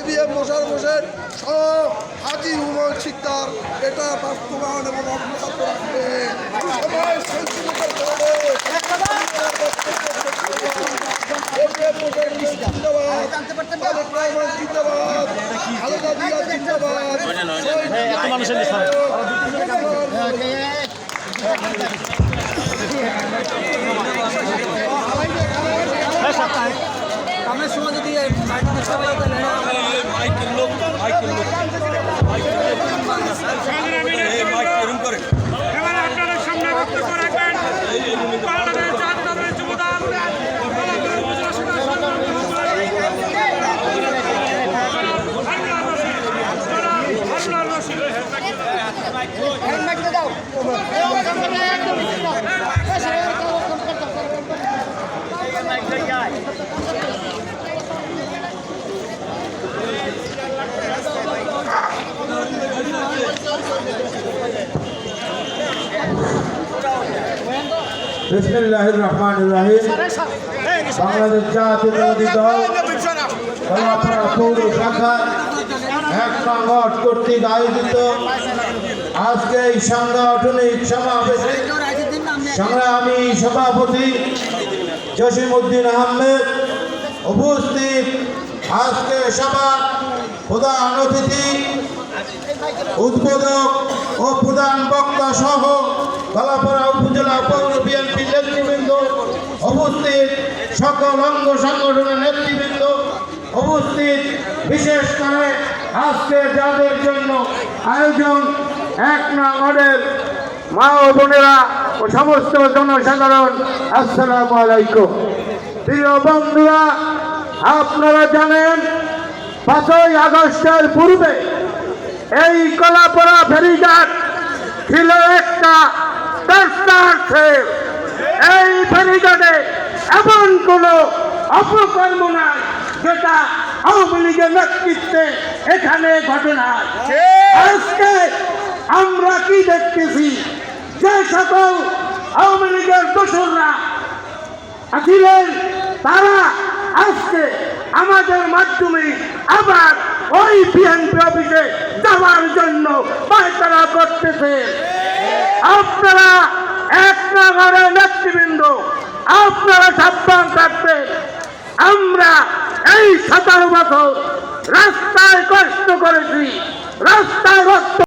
ABM Mosharraf Hossain সহ হাজী হুমায়ুন শিকদার এটা বাস্তবায়ন এবং অব্যাহত রাখবে। সবাই সহিংসতার কারণে আমরা সময় যদি এবার আপনাদের সামনে বক্তব্য রাখবেন বাংলাদেশ জাতীয়তাবাদী যুবদল কলাপুর উপজেলা শাখার হারুনুর রশীদ বিসমিল্লাহির রহমানির রহিম। বাংলাদেশ জাতীয়তাবাদী দল কলাপাড়া পৌর শাখা ১ নং কর্তৃক আয়োজিত আজকে এই সাংগঠনিক সমাবেশে সংগ্রামী সভাপতি জসিমউদ্দিন আহমেদ উপস্থিত, আজকে সভার প্রধান অতিথি, উদ্বোধক ও প্রধান বক্তা সহ কলাপাড়া উপজেলা পৌর বিএনপি নেতৃবৃন্দ উপস্থিত, সকল অঙ্গ সংগঠনের নেতৃবৃন্দ উপস্থিত, বিশেষ করে আজকে যাদের জন্য আয়োজন ১ নং ওয়ার্ডের মা ও বোনেরা ও সমস্ত জনসাধারণ, আসসালামু আলাইকুম। প্রিয় বন্ধুরা, আপনারা জানেন ৫ই আগস্টের পূর্বে এই কলাপাড়া ফেরিঘাট ছিল একটা এই ফেরিঘাটে এমন কোন অপকর্ম নাই যেটা আওয়ামী লীগের নেতৃত্বে এখানে ঘটনা। আজকে আমরা কি দেখতেছি, যে সকল আওয়ামী লীগের দোসররা ছিলেন তারা আজকে আমাদের মাধ্যমে আবার ওই বিএনপি অফিসে যাওয়ার জন্য পায়তারা করতেছে। আপনারা